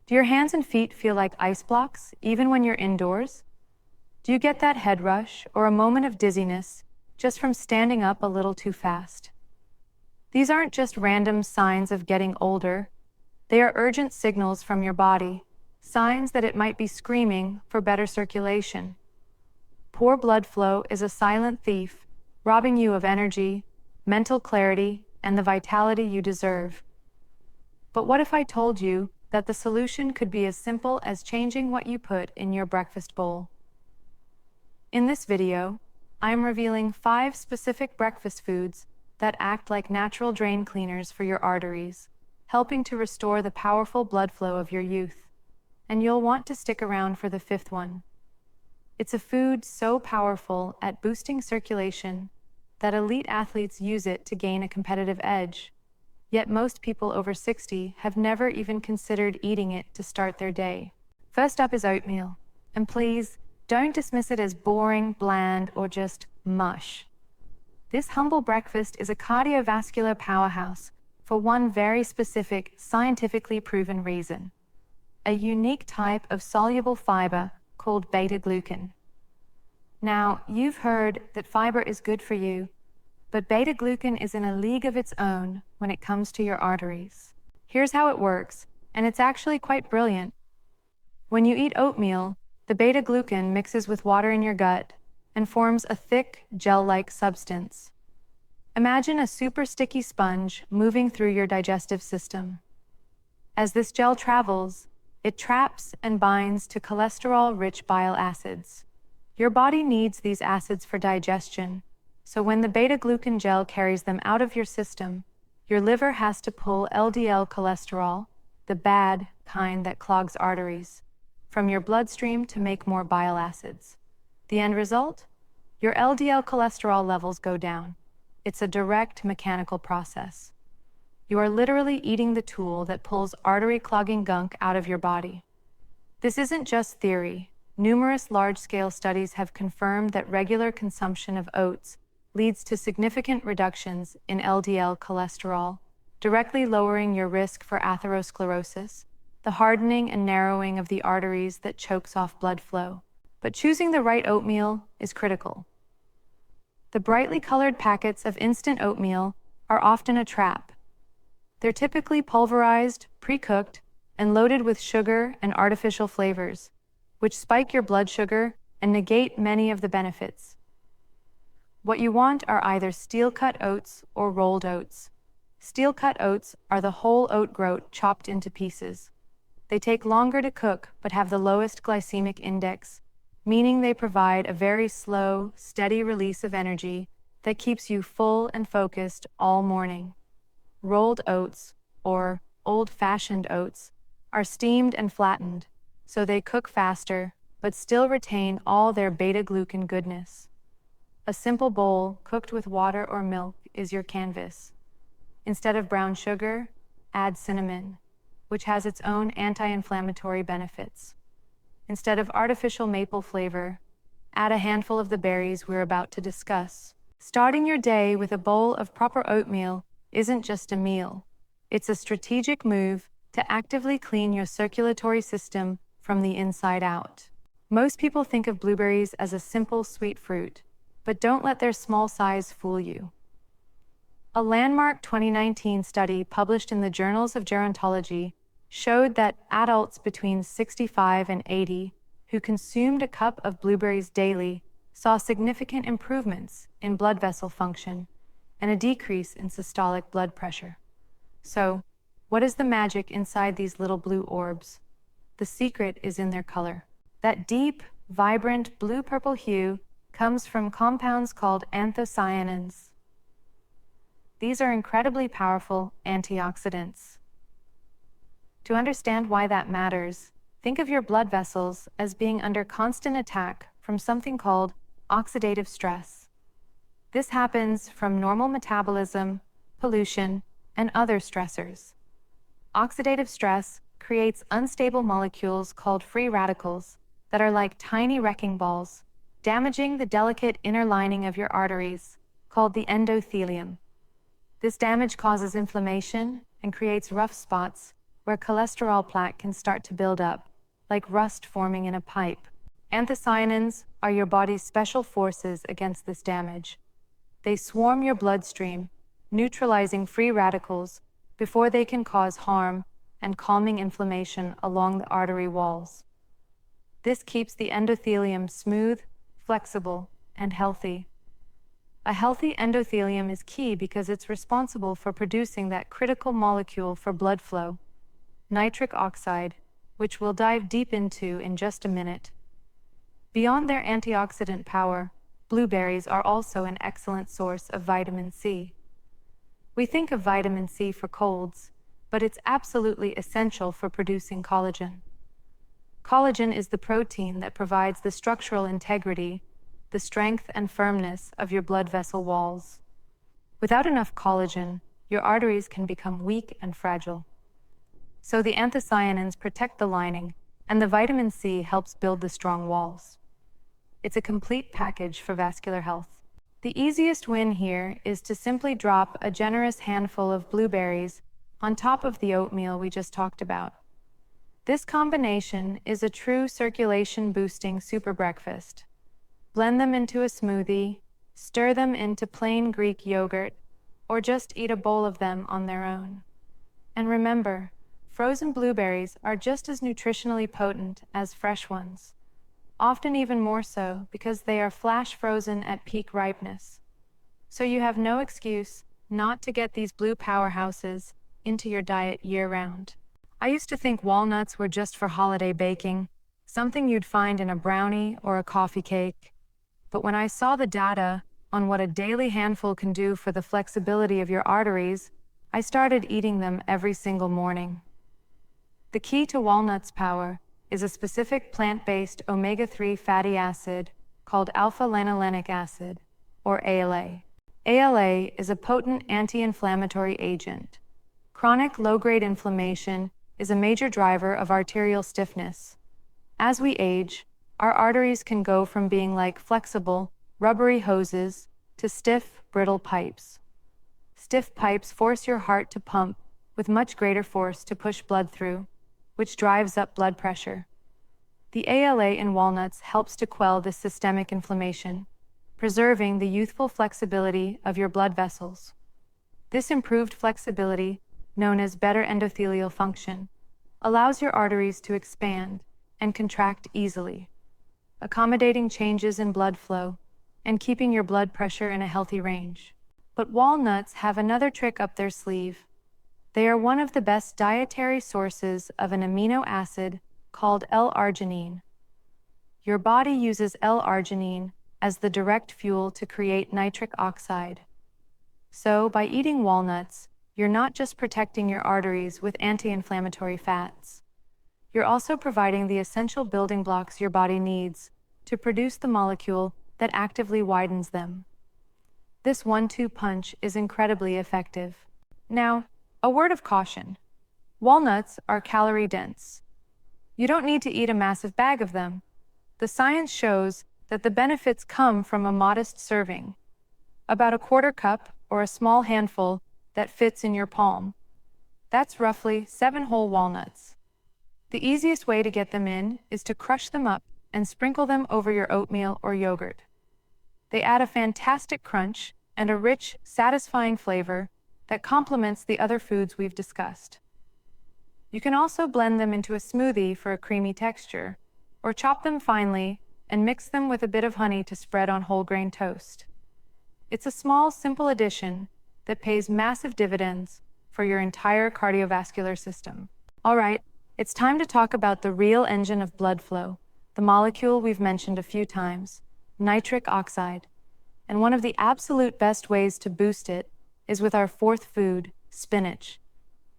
Do your hands and feet feel like ice blocks, even when you're indoors? Do you get that head rush or a moment of dizziness just from standing up a little too fast? These aren't just random signs of getting older. They are urgent signals from your body, signs that it might be screaming for better circulation. Poor blood flow is a silent thief, robbing you of energy, mental clarity, and the vitality you deserve. But what if I told you that the solution could be as simple as changing what you put in your breakfast bowl? In this video, I am revealing 5 specific breakfast foods that act like natural drain cleaners for your arteries, helping to restore the powerful blood flow of your youth. And you'll want to stick around for the 5th one. It's a food so powerful at boosting circulation that elite athletes use it to gain a competitive edge. Yet most people over 60 have never even considered eating it to start their day. First up is oatmeal. And please, don't dismiss it as boring, bland, or just mush. This humble breakfast is a cardiovascular powerhouse for one very specific, scientifically proven reason: a unique type of soluble fiber called beta-glucan. Now, you've heard that fiber is good for you, but beta-glucan is in a league of its own when it comes to your arteries. Here's how it works, and it's actually quite brilliant. When you eat oatmeal, the beta-glucan mixes with water in your gut and forms a thick, gel-like substance. Imagine a super sticky sponge moving through your digestive system. As this gel travels, it traps and binds to cholesterol-rich bile acids. Your body needs these acids for digestion, so when the beta-glucan gel carries them out of your system, your liver has to pull LDL cholesterol, the bad kind that clogs arteries, from your bloodstream to make more bile acids. The end result? Your LDL cholesterol levels go down. It's a direct mechanical process. You are literally eating the tool that pulls artery-clogging gunk out of your body. This isn't just theory. Numerous large-scale studies have confirmed that regular consumption of oats leads to significant reductions in LDL cholesterol, directly lowering your risk for atherosclerosis, the hardening and narrowing of the arteries that chokes off blood flow. But choosing the right oatmeal is critical. The brightly colored packets of instant oatmeal are often a trap. They're typically pulverized, pre-cooked, and loaded with sugar and artificial flavors, which spike your blood sugar and negate many of the benefits. What you want are either steel-cut oats or rolled oats. Steel-cut oats are the whole oat groat chopped into pieces. They take longer to cook but have the lowest glycemic index, meaning they provide a very slow, steady release of energy that keeps you full and focused all morning. Rolled oats, or old-fashioned oats, are steamed and flattened, so they cook faster but still retain all their beta-glucan goodness. A simple bowl cooked with water or milk is your canvas. Instead of brown sugar, add cinnamon, which has its own anti-inflammatory benefits. Instead of artificial maple flavor, add a handful of the berries we're about to discuss. Starting your day with a bowl of proper oatmeal isn't just a meal. It's a strategic move to actively clean your circulatory system from the inside out. Most people think of blueberries as a simple sweet fruit, but don't let their small size fool you. A landmark 2019 study published in the Journals of Gerontology showed that adults between 65 and 80 who consumed a cup of blueberries daily saw significant improvements in blood vessel function and a decrease in systolic blood pressure. So, what is the magic inside these little blue orbs? The secret is in their color. That deep, vibrant blue-purple hue comes from compounds called anthocyanins. These are incredibly powerful antioxidants. To understand why that matters, think of your blood vessels as being under constant attack from something called oxidative stress. This happens from normal metabolism, pollution, and other stressors. Oxidative stress creates unstable molecules called free radicals that are like tiny wrecking balls, damaging the delicate inner lining of your arteries, called the endothelium. This damage causes inflammation and creates rough spots where cholesterol plaque can start to build up, like rust forming in a pipe. Anthocyanins are your body's special forces against this damage. They swarm your bloodstream, neutralizing free radicals before they can cause harm and calming inflammation along the artery walls. This keeps the endothelium smooth, flexible, and healthy. A healthy endothelium is key because it's responsible for producing that critical molecule for blood flow, nitric oxide, which we'll dive deep into in just a minute. Beyond their antioxidant power, blueberries are also an excellent source of vitamin C. We think of vitamin C for colds, but it's absolutely essential for producing collagen. Collagen is the protein that provides the structural integrity, the strength and firmness of your blood vessel walls. Without enough collagen, your arteries can become weak and fragile. So the anthocyanins protect the lining, and the vitamin C helps build the strong walls. It's a complete package for vascular health. The easiest win here is to simply drop a generous handful of blueberries on top of the oatmeal we just talked about. This combination is a true circulation-boosting super breakfast. Blend them into a smoothie, stir them into plain Greek yogurt, or just eat a bowl of them on their own. And remember, frozen blueberries are just as nutritionally potent as fresh ones, often even more so because they are flash frozen at peak ripeness. So you have no excuse not to get these blue powerhouses into your diet year-round. I used to think walnuts were just for holiday baking, something you'd find in a brownie or a coffee cake. But when I saw the data on what a daily handful can do for the flexibility of your arteries, I started eating them every single morning. The key to walnuts' power is a specific plant-based omega-3 fatty acid called alpha-lanolenic acid, or ALA. ALA is a potent anti-inflammatory agent. Chronic low-grade inflammation is a major driver of arterial stiffness. As we age, our arteries can go from being like flexible, rubbery hoses to stiff, brittle pipes. Stiff pipes force your heart to pump with much greater force to push blood through, which drives up blood pressure. The ALA in walnuts helps to quell this systemic inflammation, preserving the youthful flexibility of your blood vessels. This improved flexibility, known as better endothelial function, allows your arteries to expand and contract easily, accommodating changes in blood flow and keeping your blood pressure in a healthy range. But walnuts have another trick up their sleeve. They are one of the best dietary sources of an amino acid called L-arginine. Your body uses L-arginine as the direct fuel to create nitric oxide. So, by eating walnuts, you're not just protecting your arteries with anti-inflammatory fats. You're also providing the essential building blocks your body needs to produce the molecule that actively widens them. This 1-2 punch is incredibly effective. Now, a word of caution. Walnuts are calorie-dense. You don't need to eat a massive bag of them. The science shows that the benefits come from a modest serving, about a quarter cup or a small handful that fits in your palm. That's roughly 7 whole walnuts. The easiest way to get them in is to crush them up and sprinkle them over your oatmeal or yogurt. They add a fantastic crunch and a rich, satisfying flavor that complements the other foods we've discussed. You can also blend them into a smoothie for a creamy texture, or chop them finely and mix them with a bit of honey to spread on whole grain toast. It's a small, simple addition that pays massive dividends for your entire cardiovascular system. All right, it's time to talk about the real engine of blood flow, the molecule we've mentioned a few times, nitric oxide. And one of the absolute best ways to boost it is with our fourth food, spinach.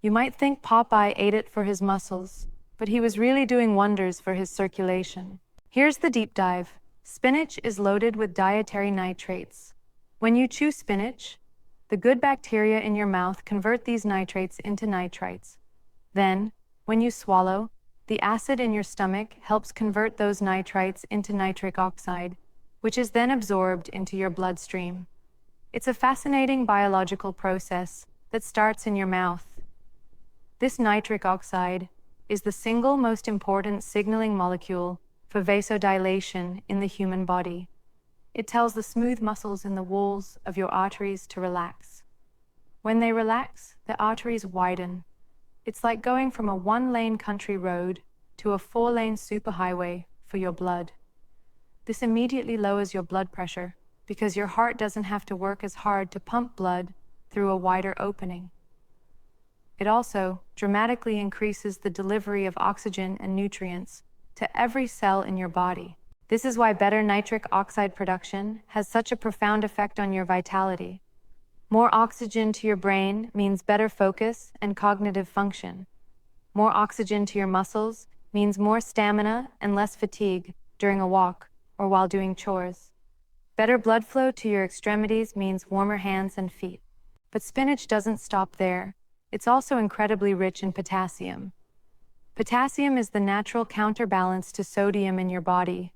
You might think Popeye ate it for his muscles, but he was really doing wonders for his circulation. Here's the deep dive. Spinach is loaded with dietary nitrates. When you chew spinach, the good bacteria in your mouth convert these nitrates into nitrites. Then, when you swallow, the acid in your stomach helps convert those nitrites into nitric oxide, which is then absorbed into your bloodstream. It's a fascinating biological process that starts in your mouth. This nitric oxide is the single most important signaling molecule for vasodilation in the human body. It tells the smooth muscles in the walls of your arteries to relax. When they relax, the arteries widen. It's like going from a one-lane country road to a four-lane superhighway for your blood. This immediately lowers your blood pressure because your heart doesn't have to work as hard to pump blood through a wider opening. It also dramatically increases the delivery of oxygen and nutrients to every cell in your body. This is why better nitric oxide production has such a profound effect on your vitality. More oxygen to your brain means better focus and cognitive function. More oxygen to your muscles means more stamina and less fatigue during a walk or while doing chores. Better blood flow to your extremities means warmer hands and feet. But spinach doesn't stop there. It's also incredibly rich in potassium. Potassium is the natural counterbalance to sodium in your body.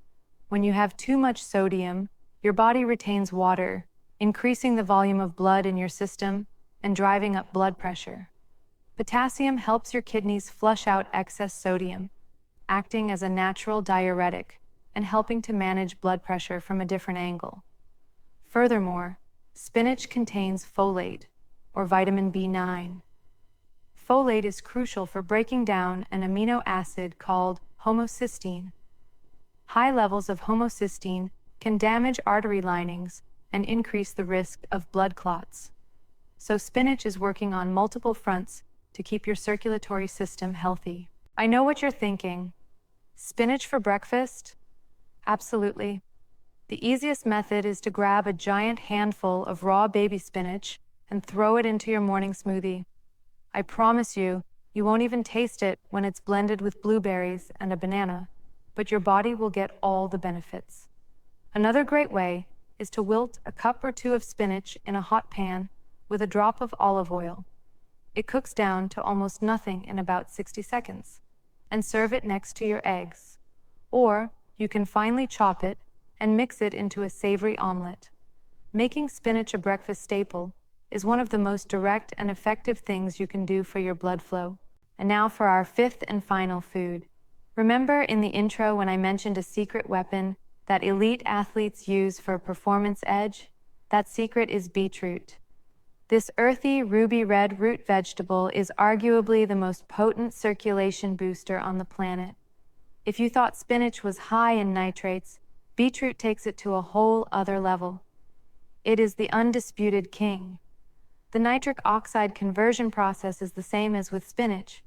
When you have too much sodium, your body retains water, increasing the volume of blood in your system and driving up blood pressure. Potassium helps your kidneys flush out excess sodium, acting as a natural diuretic and helping to manage blood pressure from a different angle. Furthermore, spinach contains folate, or vitamin B9. Folate is crucial for breaking down an amino acid called homocysteine. High levels of homocysteine can damage artery linings and increase the risk of blood clots. So spinach is working on multiple fronts to keep your circulatory system healthy. I know what you're thinking. Spinach for breakfast? Absolutely. The easiest method is to grab a giant handful of raw baby spinach and throw it into your morning smoothie. I promise you, you won't even taste it when it's blended with blueberries and a banana, but your body will get all the benefits. Another great way is to wilt a cup or two of spinach in a hot pan with a drop of olive oil. It cooks down to almost nothing in about 60 seconds, and serve it next to your eggs. Or you can finely chop it and mix it into a savory omelet. Making spinach a breakfast staple is one of the most direct and effective things you can do for your blood flow. And now for our fifth and final food. Remember in the intro when I mentioned a secret weapon that elite athletes use for a performance edge? That secret is beetroot. This earthy, ruby red root vegetable is arguably the most potent circulation booster on the planet. If you thought spinach was high in nitrates, beetroot takes it to a whole other level. It is the undisputed king. The nitric oxide conversion process is the same as with spinach,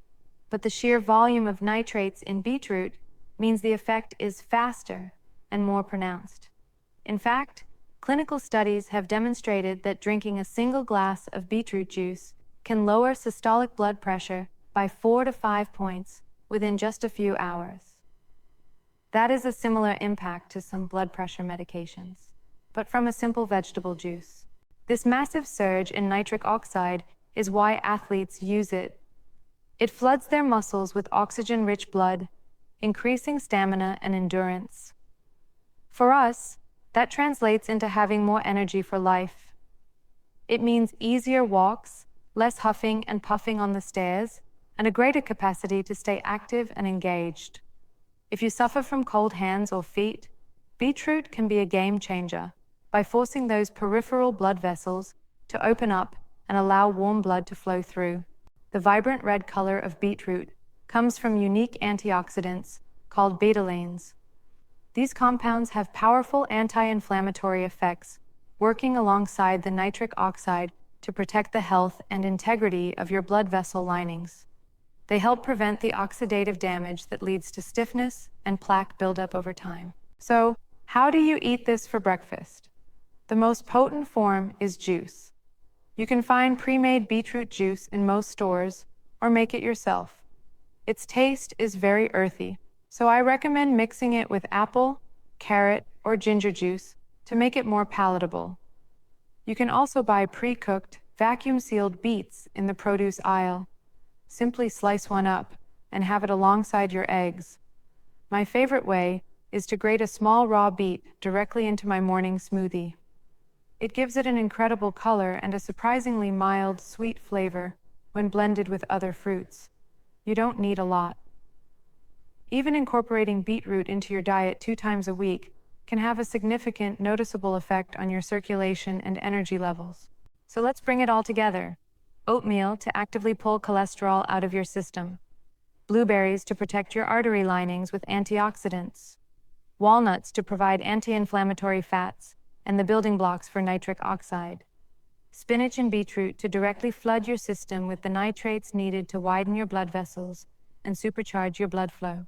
but the sheer volume of nitrates in beetroot means the effect is faster and more pronounced. In fact, clinical studies have demonstrated that drinking a single glass of beetroot juice can lower systolic blood pressure by 4 to 5 points within just a few hours. That is a similar impact to some blood pressure medications, but from a simple vegetable juice. This massive surge in nitric oxide is why athletes use it. It floods their muscles with oxygen-rich blood, increasing stamina and endurance. For us, that translates into having more energy for life. It means easier walks, less huffing and puffing on the stairs, and a greater capacity to stay active and engaged. If you suffer from cold hands or feet, beetroot can be a game changer by forcing those peripheral blood vessels to open up and allow warm blood to flow through. The vibrant red color of beetroot comes from unique antioxidants called betalains. These compounds have powerful anti-inflammatory effects, working alongside the nitric oxide to protect the health and integrity of your blood vessel linings. They help prevent the oxidative damage that leads to stiffness and plaque buildup over time. So, how do you eat this for breakfast? The most potent form is juice. You can find pre-made beetroot juice in most stores or make it yourself. Its taste is very earthy, so I recommend mixing it with apple, carrot, or ginger juice to make it more palatable. You can also buy pre-cooked, vacuum-sealed beets in the produce aisle. Simply slice one up and have it alongside your eggs. My favorite way is to grate a small raw beet directly into my morning smoothie. It gives it an incredible color and a surprisingly mild, sweet flavor. when blended with other fruits. You don't need a lot. Even incorporating beetroot into your diet 2 times a week can have a significant, noticeable effect on your circulation and energy levels. So let's bring it all together. Oatmeal to actively pull cholesterol out of your system. Blueberries to protect your artery linings with antioxidants. Walnuts to provide anti-inflammatory fats and the building blocks for nitric oxide. Spinach and beetroot to directly flood your system with the nitrates needed to widen your blood vessels and supercharge your blood flow.